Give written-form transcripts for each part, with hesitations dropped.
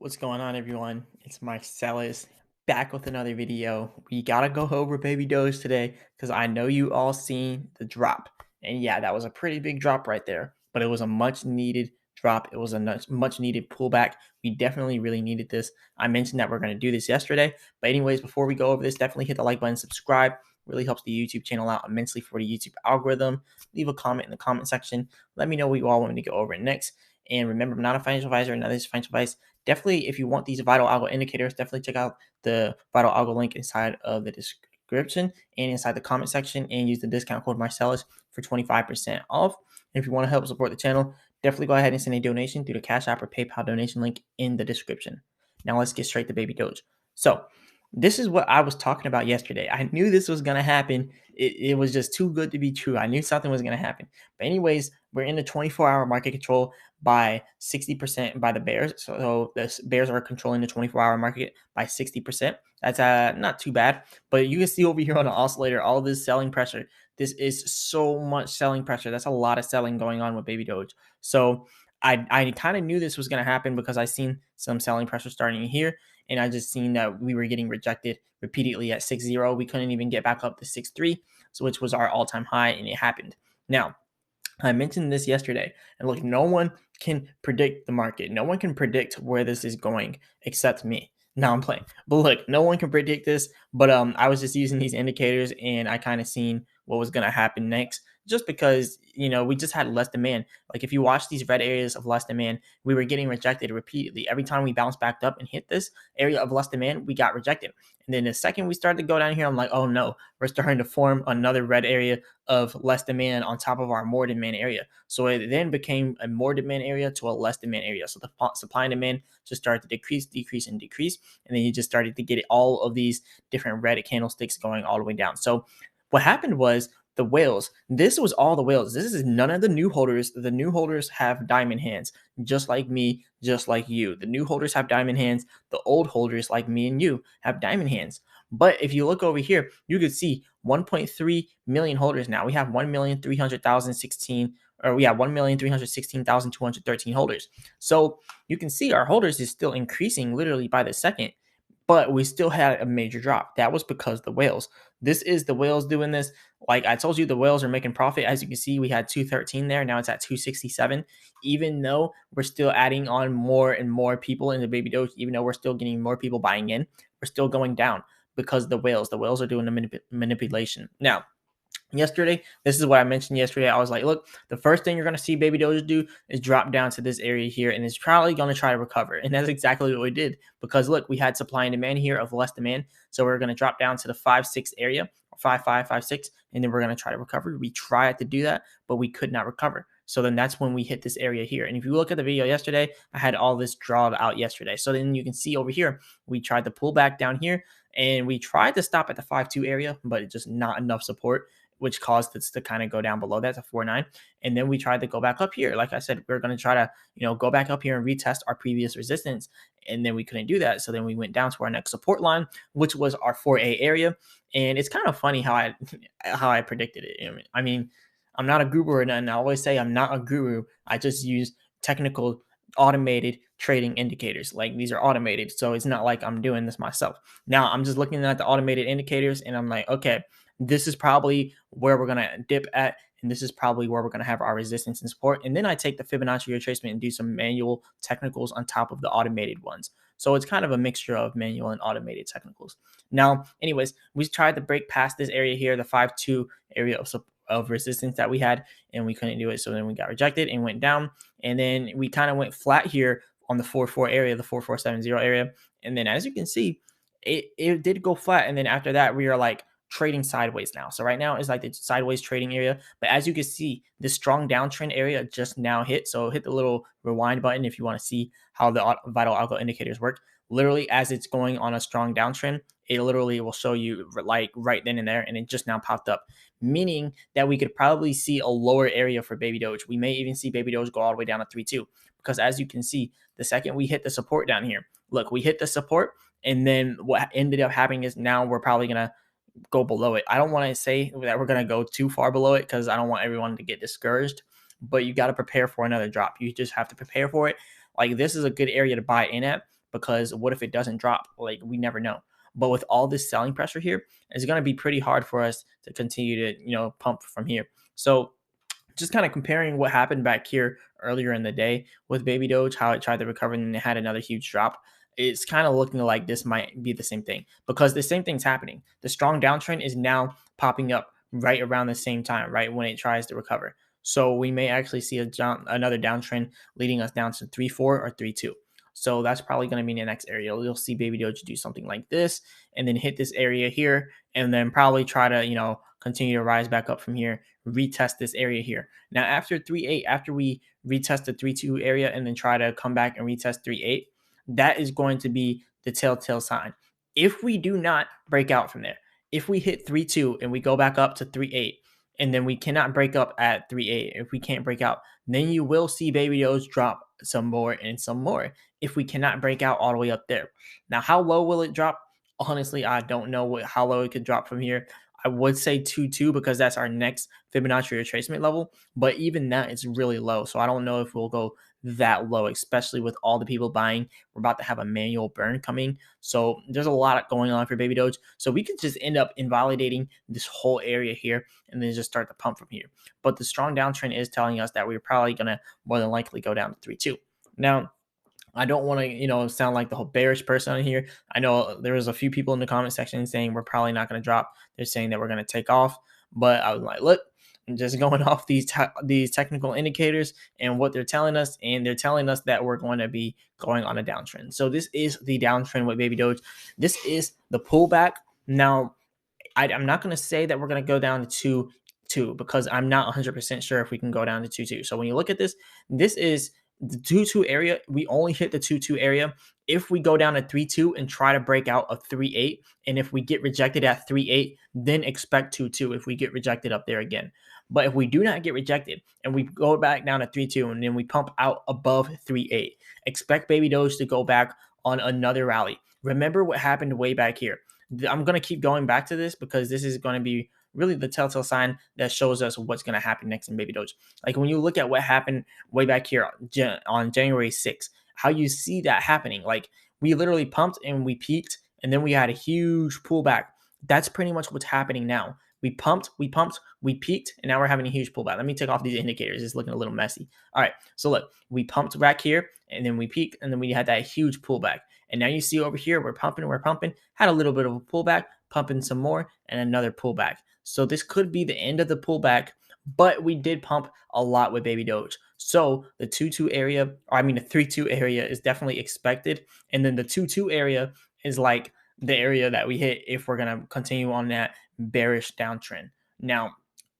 What's going on, everyone? It's Marsellis back with another video. We gotta go over Baby Doge today because I know you all seen the drop. And yeah, that was a pretty big drop right there, but it was a much needed drop. It was a much needed pullback. We definitely really needed this. I mentioned that we're going to do this yesterday. But, anyways, before we go over this, definitely hit the like button, subscribe. Really helps the YouTube channel out immensely for the YouTube algorithm. Leave a comment in the comment section. Let me know what you all want me to go over next. And remember, I'm not a financial advisor, none of this financial advice. Definitely, if you want these vital algo indicators, definitely check out the vital algo link inside of the description and inside the comment section, and use the discount code Marsellis for 25% off. And if you want to help support the channel, definitely go ahead and send a donation through the Cash App or PayPal donation link in the description. Now let's get straight to Baby Doge. So this is what I was talking about yesterday. I knew this was going to happen. It was just too good to be true. I knew something was going to happen. But anyways, we're in the 24-hour market control by 60% by the bears. So the bears are controlling the 24-hour market by 60%. That's not too bad. But you can see over here on the oscillator, all this selling pressure. This is so much selling pressure. That's a lot of selling going on with Baby Doge. So I kind of knew this was going to happen because I seen some selling pressure starting here. And I just seen that we were getting rejected repeatedly at 6.0. We couldn't even get back up to 6.3, so which was our all-time high, and it happened. Now, I mentioned this yesterday, and look, no one can predict the market. No one can predict where this is going except me. Now I'm playing, but look, no one can predict this. But I was just using these indicators, and I kind of seen what was gonna happen next, just because we just had less demand. Like if you watch these red areas of less demand, we were getting rejected repeatedly. Every time we bounced back up and hit this area of less demand, we got rejected. And then the second we started to go down here, I'm like, oh no, we're starting to form another red area of less demand on top of our more demand area. So it then became a more demand area to a less demand area. So the supply and demand just started to decrease, decrease, and decrease. And then you just started to get all of these different red candlesticks going all the way down. So what happened was the whales, this was all the whales. This is none of the new holders. The new holders have diamond hands, just like me, just like you. The new holders have diamond hands. The old holders, like me and you, have diamond hands. But if you look over here, you could see 1.3 million holders now. We have 1,300,016, or we have 1,316,213 holders. So you can see our holders is still increasing literally by the second, but we still had a major drop. That was because the whales. This is the whales doing this. Like I told you, the whales are making profit. As you can see, we had 213 there. Now it's at 267. Even though we're still adding on more and more people in the Baby Doge, even though we're still getting more people buying in, we're still going down because the whales are doing the manipulation. Now, yesterday, this is what I mentioned yesterday. I was like, look, the first thing you're going to see Baby Doge do is drop down to this area here, and it's probably going to try to recover. And that's exactly what we did, because look, we had supply and demand here of less demand. So we're going to drop down to the 5.6 area, 5.5, 5.6, and then we're going to try to recover. We tried to do that, but we could not recover. So then that's when we hit this area here. And if you look at the video yesterday, I had all this drawn out yesterday. So then you can see over here, we tried to pull back down here, and we tried to stop at the 5.2 area, but it's just not enough support, which caused this to kind of go down below that to 4.9. And then we tried to go back up here. Like I said, we're going to try to, go back up here and retest our previous resistance. And then we couldn't do that. So then we went down to our next support line, which was our 4A area. And it's kind of funny how I predicted it. I mean, I'm not a guru or nothing. I always say I'm not a guru. I just use technical automated trading indicators. Like these are automated. So it's not like I'm doing this myself. Now I'm just looking at the automated indicators and I'm like, okay, this is probably where we're going to dip at, and this is probably where we're going to have our resistance and support. And then I take the Fibonacci retracement and do some manual technicals on top of the automated ones. So it's kind of a mixture of manual and automated technicals. Now, anyways, we tried to break past this area here, the 5.2 area of resistance that we had, and we couldn't do it. So then we got rejected and went down. And then we kind of went flat here on the 4.4 area, the 4.470 area. And then as you can see, it did go flat. And then after that, we are like trading sideways now. So right now is like the sideways trading area. But as you can see, this strong downtrend area just now hit. So hit the little rewind button if you want to see how the vital algo indicators work. Literally, as it's going on a strong downtrend, it literally will show you like right then and there, and it just now popped up, meaning that we could probably see a lower area for Baby Doge. We may even see Baby Doge go all the way down to 3.2, because as you can see, the second we hit the support down here, look, we hit the support, and then what ended up happening is now we're probably going to go below it. I don't want to say that we're going to go too far below it because I don't want everyone to get discouraged, but you got to prepare for another drop. You just have to prepare for it. Like this is a good area to buy in at, because what if it doesn't drop? Like, we never know. But with all this selling pressure here, it's going to be pretty hard for us to continue to, pump from here. So just kind of comparing what happened back here earlier in the day with Baby Doge, how it tried to recover and then it had another huge drop. It's kind of looking like this might be the same thing, because the same thing's happening. The strong downtrend is now popping up right around the same time, right when it tries to recover. So we may actually see another downtrend leading us down to 3.4 or 3.2. So that's probably going to be the next area. You'll see Baby Doge do something like this and then hit this area here and then probably try to, continue to rise back up from here, retest this area here. Now, after 3.8, after we retest the 3.2 area and then try to come back and retest 3.8, that is going to be the telltale sign. If we do not break out from there, if we hit 3.2 and we go back up to 3.8, and then we cannot break up at 3.8, if we can't break out, then you will see Baby Doge drop some more and some more if we cannot break out all the way up there. Now, how low will it drop? Honestly, I don't know how low it could drop from here. I would say 2.2 because that's our next Fibonacci retracement level, but even that is really low. So I don't know if we'll go that low, especially with all the people buying. We're about to have a manual burn coming. So there's a lot going on for Baby Doge. So we could just end up invalidating this whole area here and then just start to pump from here. But the strong downtrend is telling us that we're probably going to more than likely go down to 3.2. Now, I don't want to, sound like the whole bearish person on here. I know there was a few people in the comment section saying we're probably not going to drop. They're saying that we're going to take off. But I was like, look, I'm just going off these technical indicators and what they're telling us. And they're telling us that we're going to be going on a downtrend. So this is the downtrend with Baby Doge. This is the pullback. Now, I'm not going to say that we're going to go down to 2 because I'm not 100% sure if we can go down to 2.2. So when you look at this, this is the 2.2 area. We only hit the 2.2 area if we go down to 3.2 and try to break out of 3.8. And if we get rejected at 3.8, then expect 2.2 if we get rejected up there again. But if we do not get rejected and we go back down to 3.2 and then we pump out above 3.8, expect Baby Doge to go back on another rally. Remember what happened way back here. I'm going to keep going back to this because this is going to be really the telltale sign that shows us what's going to happen next in Baby Doge. Like when you look at what happened way back here on January 6th, how you see that happening. Like we literally pumped and we peaked and then we had a huge pullback. That's pretty much what's happening now. We pumped, we peaked, and now we're having a huge pullback. Let me take off these indicators. It's looking a little messy. All right, so look, we pumped back here, and then we peaked, and then we had that huge pullback. And now you see over here, we're pumping, had a little bit of a pullback, pumping some more, and another pullback. So this could be the end of the pullback, but we did pump a lot with Baby Doge. So the 2.2 area, or I mean the 3.2 area is definitely expected. And then the 2.2 area is like the area that we hit if we're going to continue on that bearish downtrend. Now,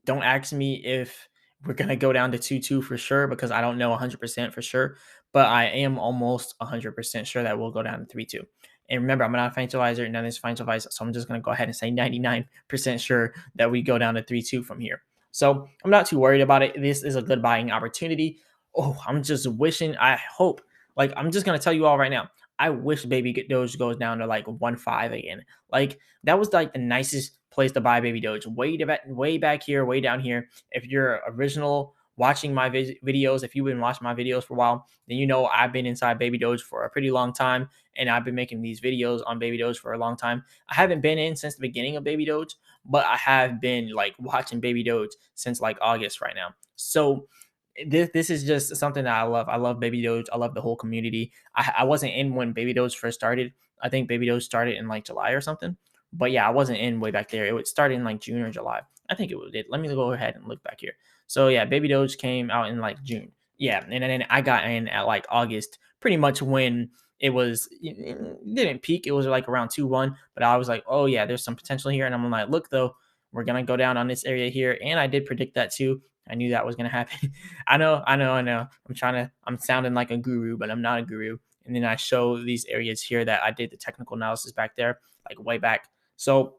don't ask me if we're going to go down to 2.2 for sure because I don't know 100% for sure, but I am almost 100% sure that we'll go down to 3.2. And remember, I'm not a financial advisor, none of this financial advice, so I'm just going to go ahead and say 99% sure that we go down to 3.2 from here. So I'm not too worried about it. This is a good buying opportunity. Oh, I'm just wishing, I hope, like I'm just going to tell you all right now, I wish Baby Doge goes down to like 1.5 again. Like that was like the nicest place to buy Baby Doge. Way back here, way down here. If you're original watching my videos, if you've been watching my videos for a while, then you know I've been inside Baby Doge for a pretty long time, and I've been making these videos on Baby Doge for a long time. I haven't been in since the beginning of Baby Doge, but I have been like watching Baby Doge since like August right now. So this is just something that I love. I love Baby Doge. I love the whole community. I wasn't in when Baby Doge first started. I think Baby Doge started in like July or something. But yeah, I wasn't in way back there. It would start in like June or July. I think it would. Let me go ahead and look back here. So yeah, Baby Doge came out in like June. Yeah, and then I got in at like August, pretty much when it didn't peak. It was like around 2.1, but I was like, oh yeah, there's some potential here. And I'm like, look though, we're gonna go down on this area here. And I did predict that too. I knew that was gonna happen. I know. I'm sounding like a guru, but I'm not a guru. And then I show these areas here that I did the technical analysis back there, like way back. So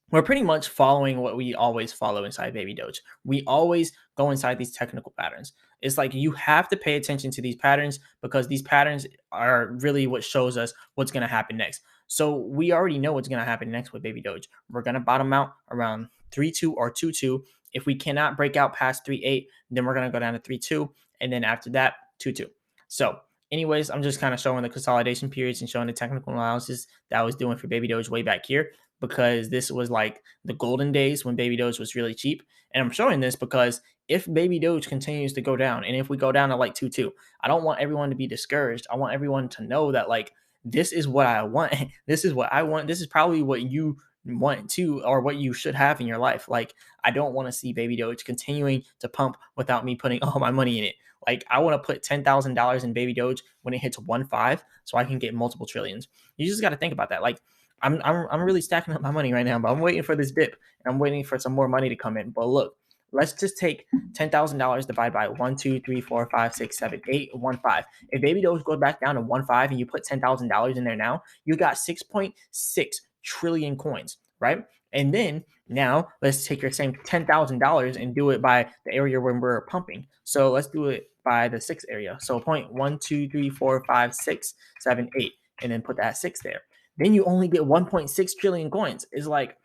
we're pretty much following what we always follow inside Baby Doge. We always go inside these technical patterns. It's like you have to pay attention to these patterns because these patterns are really what shows us what's going to happen next. So we already know what's going to happen next with Baby Doge. We're going to bottom out around 3.2 or 2.2. If we cannot break out past 3.8, then we're going to go down to 3.2. And then after that, 2.2. So anyways, I'm just kind of showing the consolidation periods and showing the technical analysis that I was doing for Baby Doge way back here, because this was like the golden days when Baby Doge was really cheap. And I'm showing this because if Baby Doge continues to go down, and if we go down to like 2.2, I don't want everyone to be discouraged. I want everyone to know that like this is what I want. This is what I want. This is probably what you want to, or what you should have in your life. Like, I don't want to see Baby Doge continuing to pump without me putting all my money in it. Like, I want to put $10,000 in Baby Doge when it hits 1.5 so I can get multiple trillions. You just got to think about that. Like, I'm really stacking up my money right now, but I'm waiting for this dip and I'm waiting for some more money to come in. But look, let's just take $10,000 divided by 1, 2, 3, 4, 5, 6, 7, 8, 1.5. If Baby Doge goes back down to 1.5 and you put $10,000 in there now, you got 6.6 trillion coins, right? And then now let's take your same $10,000 and do it by the area when we're pumping. So let's do it by the 6 area. So point 1, 2, 3, 4, 5, 6, 7, 8, and then put that 6 there. Then you only get 1.6 trillion coins. It's like,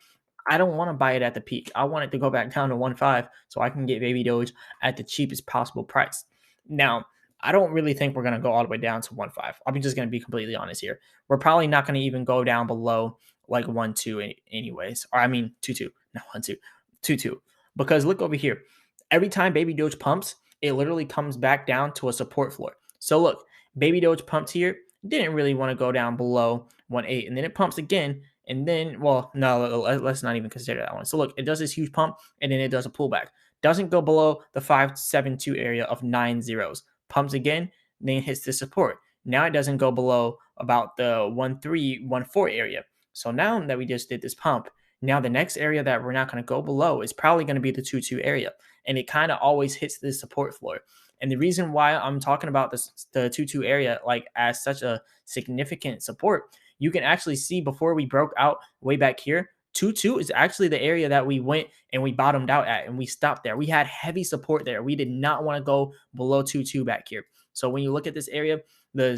I don't want to buy it at the peak. I want it to go back down to 1.5 so I can get Baby Doge at the cheapest possible price. Now, I don't really think we're going to go all the way down to 1.5. I'm just going to be completely honest here. We're probably not going to even go down below like 1.2 anyways. Or I mean 2.2, not 1.2, 2.2. Because look over here. Every time Baby Doge pumps, it literally comes back down to a support floor. So look, Baby Doge pumped here, didn't really want to go down below 1.8, and then it pumps again, and then, well, no, let's not even consider that one. So look, it does this huge pump, and then it does a pullback. Doesn't go below the 572 area of 9 zeros. Pumps again, then hits the support. Now it doesn't go below about the 1.314 area. So now that we just did this pump, now the next area that we're not going to go below is probably going to be the 2.2 area. And it kind of always hits this support floor. And the reason why I'm talking about this, the 2.2 area, like as such a significant support, you can actually see before we broke out way back here, 2.2 is actually the area that we went and we bottomed out at, and we stopped there. We had heavy support there. We did not want to go below 2.2 back here. So when you look at this area, the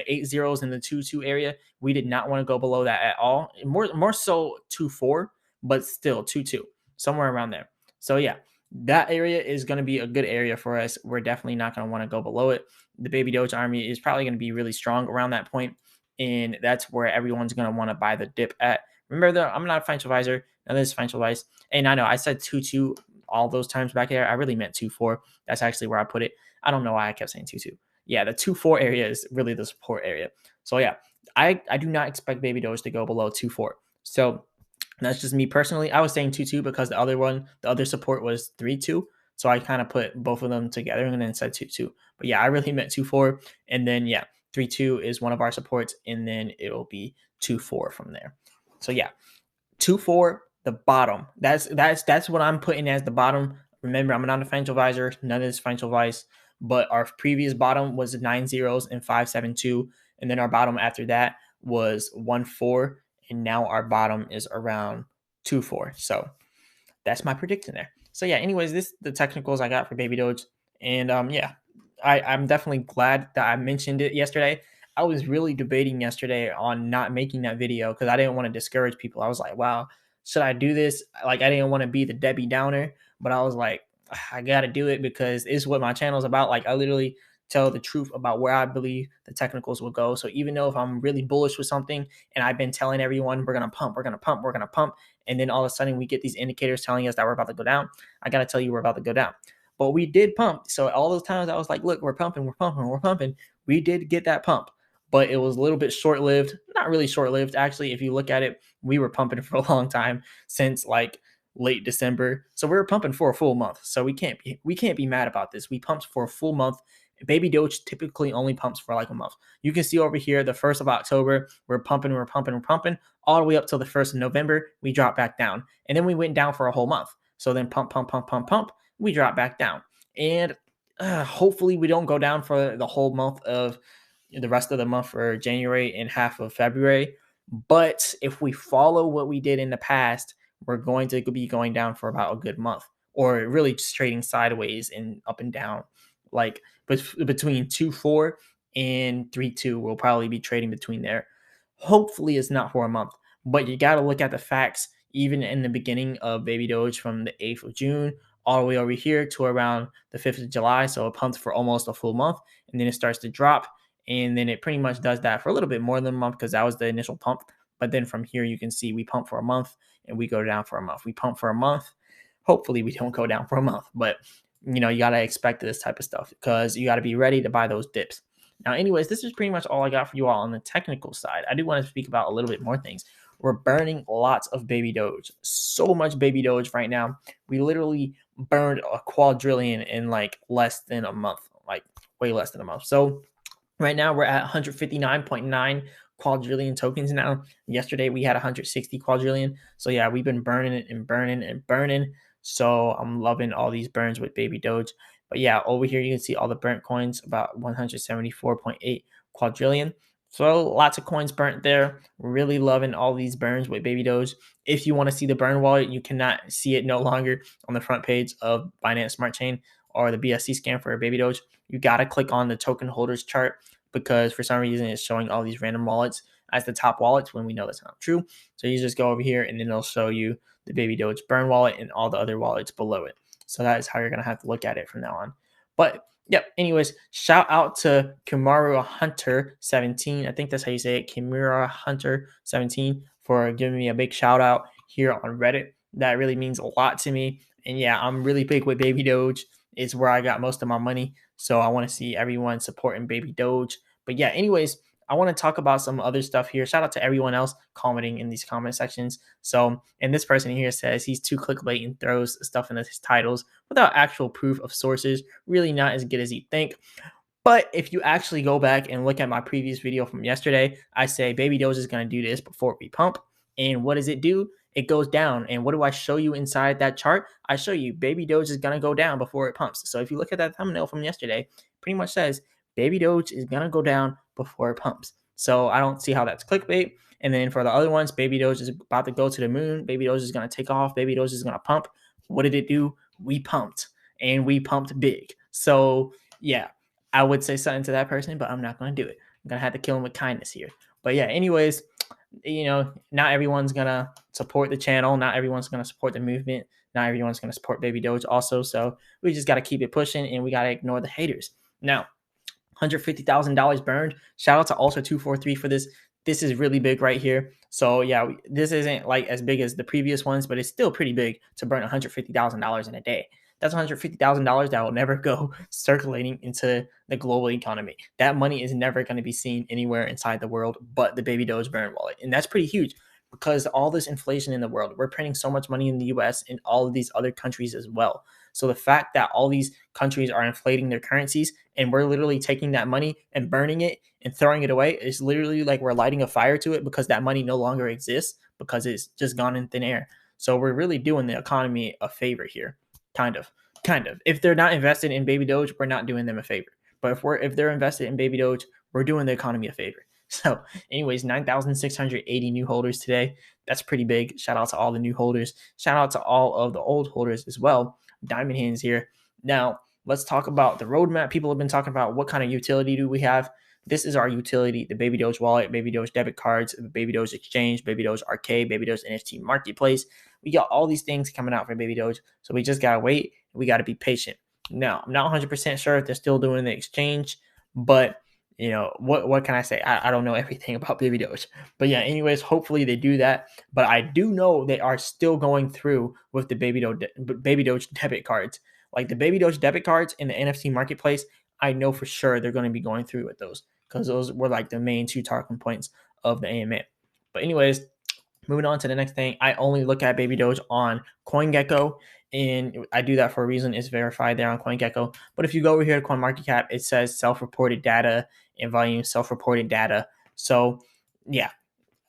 8 zeros in the 2.2 area, we did not want to go below that at all. More so 2.4, but still 2.2, somewhere around there. So yeah, that area is going to be a good area for us. We're definitely not going to want to go below it. The Baby Doge army is probably going to be really strong around that point, and that's where everyone's going to want to buy the dip at. Remember, though, I'm not a financial advisor. Now, this is financial advice. And I know I said 2.2 all those times back there. I really meant 2.4. That's actually where I put it. I don't know why I kept saying 2.2. Yeah, the 2.4 area is really the support area. So yeah, I do not expect Baby Doge to go below 2.4. So that's just me personally. I was saying 2.2 because the other support was 3.2. So I kind of put both of them together and then said 2.2. But yeah, I really meant 2.4. And then yeah, 3.2 is one of our supports, and then it'll be 2.4 from there. So yeah, 2.4, the bottom. That's what I'm putting as the bottom. Remember, I'm not a financial advisor. None of this financial advice. But our previous bottom was 9 zeros and 572, and then our bottom after that was 1.4, and now our bottom is around 2.4. So that's my prediction there. So yeah, anyways, this the technicals I got for Baby Doge, and yeah, I'm definitely glad that I mentioned it yesterday. I was really debating yesterday on not making that video because I didn't want to discourage people. I was like, wow, should I do this? Like, I didn't want to be the Debbie Downer, but I was like, I got to do it because it's what my channel is about. Like, I literally tell the truth about where I believe the technicals will go. So even though if I'm really bullish with something and I've been telling everyone we're going to pump, we're going to pump, we're going to pump, and then all of a sudden we get these indicators telling us that we're about to go down, I got to tell you we're about to go down. But we did pump. So all those times I was like, look, we're pumping, we're pumping, we're pumping. We did get that pump, but it was a little bit short-lived. Not really short-lived. Actually, if you look at it, we were pumping for a long time since like late December. So we were pumping for a full month. So we can't be mad about this. We pumped for a full month. Baby Doge typically only pumps for like a month. You can see over here, the 1st of October, we're pumping, all the way up till the 1st of November, we drop back down. And then we went down for a whole month. So then pump, we drop back down. And hopefully we don't go down for the whole month of the rest of the month for January and half of February. But if we follow what we did in the past, we're going to be going down for about a good month, or really just trading sideways and up and down. Like between 2.4 and 3.2, we'll probably be trading between there. Hopefully it's not for a month, but you got to look at the facts. Even in the beginning of Baby Doge from the 8th of June all the way over here to around the 5th of July. So it pumped for almost a full month, and then it starts to drop. And then it pretty much does that for a little bit more than a month because that was the initial pump. But then from here, you can see we pump for a month and we go down for a month. We pump for a month. Hopefully, we don't go down for a month. But, you got to expect this type of stuff because you got to be ready to buy those dips. Now, anyways, this is pretty much all I got for you all on the technical side. I do want to speak about a little bit more things. We're burning lots of baby Doge. So much baby Doge right now. We literally burned a quadrillion in like less than a month, like way less than a month. So right now we're at 159.9 quadrillion tokens now. Yesterday we had 160 quadrillion. So yeah, we've been burning it and burning and burning. So I'm loving all these burns with baby Doge. But yeah, over here you can see all the burnt coins, about 174.8 quadrillion. So lots of coins burnt there. Really loving all these burns with baby Doge. If you want to see the burn wallet, you cannot see it no longer on the front page of Binance Smart Chain or the BSC scan for baby Doge. You got to click on the token holders chart because for some reason it's showing all these random wallets as the top wallets when we know that's not true. So you just go over here and then it'll show you the baby Doge burn wallet and all the other wallets below it. So that is how you're going to have to look at it from now on. But yep, anyways, shout out to Kimura Hunter 17. I think that's how you say it, Kimura Hunter 17, for giving me a big shout out here on Reddit. That really means a lot to me. And yeah, I'm really big with baby Doge. It's where I got most of my money. So I want to see everyone supporting baby Doge. But yeah, anyways, I want to talk about some other stuff here. Shout out to everyone else commenting in these comment sections. So, and this person here says he's too clickbait and throws stuff in his titles without actual proof of sources. Really not as good as you think. But if you actually go back and look at my previous video from yesterday, I say baby Doge is going to do this before we pump. And what does it do? It goes down. And what do I show you inside that chart? I show you baby Doge is going to go down before it pumps. So if you look at that thumbnail from yesterday, pretty much says baby Doge is going to go down before it pumps. So I don't see how that's clickbait. And then for the other ones, baby Doge is about to go to the moon. Baby Doge is going to take off. Baby Doge is going to pump. What did it do? We pumped, and we pumped big. So yeah, I would say something to that person, but I'm not going to do it. I'm going to have to kill him with kindness here. But yeah, anyways, not everyone's going to support the channel. Not everyone's going to support the movement. Not everyone's going to support baby Doge also. So we just got to keep it pushing, and we got to ignore the haters. Now, $150,000 burned. Shout out to Ultra243 for this. This is really big right here. So yeah, this isn't like as big as the previous ones, but it's still pretty big to burn $150,000 in a day. That's $150,000 that will never go circulating into the global economy. That money is never going to be seen anywhere inside the world but the baby Doge burn wallet. And that's pretty huge because all this inflation in the world, we're printing so much money in the US and all of these other countries as well. So the fact that all these countries are inflating their currencies and we're literally taking that money and burning it and throwing it away is literally like we're lighting a fire to it because that money no longer exists because it's just gone in thin air. So we're really doing the economy a favor here. Kind of. If they're not invested in baby Doge, we're not doing them a favor. But if they're invested in baby Doge, we're doing the economy a favor. So anyways, 9,680 new holders today. That's pretty big. Shout out to all the new holders. Shout out to all of the old holders as well. Diamond hands here. Now, let's talk about the roadmap. People have been talking about what kind of utility do we have. This is our utility, the baby Doge wallet, baby Doge debit cards, baby Doge exchange, baby Doge arcade, baby Doge NFT marketplace. We got all these things coming out for baby Doge. So we just got to wait. We got to be patient. Now, I'm not 100% sure if they're still doing the exchange, but what can I say? I don't know everything about baby Doge. But yeah, anyways, hopefully they do that. But I do know they are still going through with the baby Doge debit cards. Like the baby Doge debit cards in the NFT marketplace, I know for sure they're going to be going through with those because those were like the main two talking points of the AMA. But anyways, moving on to the next thing, I only look at baby Doge on CoinGecko, and I do that for a reason. It's verified there on CoinGecko. But if you go over here to CoinMarketCap, it says self-reported data and volume self-reported data. So yeah,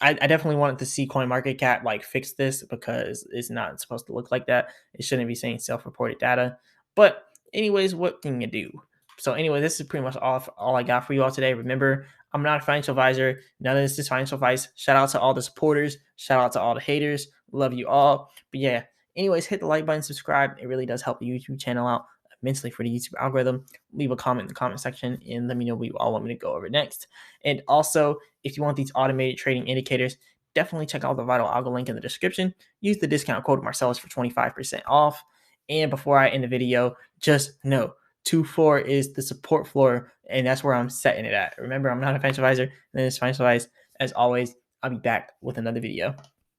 I definitely wanted to see CoinMarketCap like fix this because it's not supposed to look like that. It shouldn't be saying self-reported data. But anyways, what can you do? So anyway, this is pretty much all I got for you all today. Remember, I'm not a financial advisor. None of this is financial advice. Shout out to all the supporters. Shout out to all the haters. Love you all. But yeah, anyways, hit the like button, subscribe. It really does help the YouTube channel out immensely for the YouTube algorithm. Leave a comment in the comment section and let me know what you all want me to go over next. And also, if you want these automated trading indicators, definitely check out the Vital Algo link in the description. Use the discount code Marsellis for 25% off. And before I end the video, just know 2-4 is the support floor, and that's where I'm setting it at. Remember, I'm not a financial advisor, and this financial advice. As always, I'll be back with another video.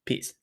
Peace.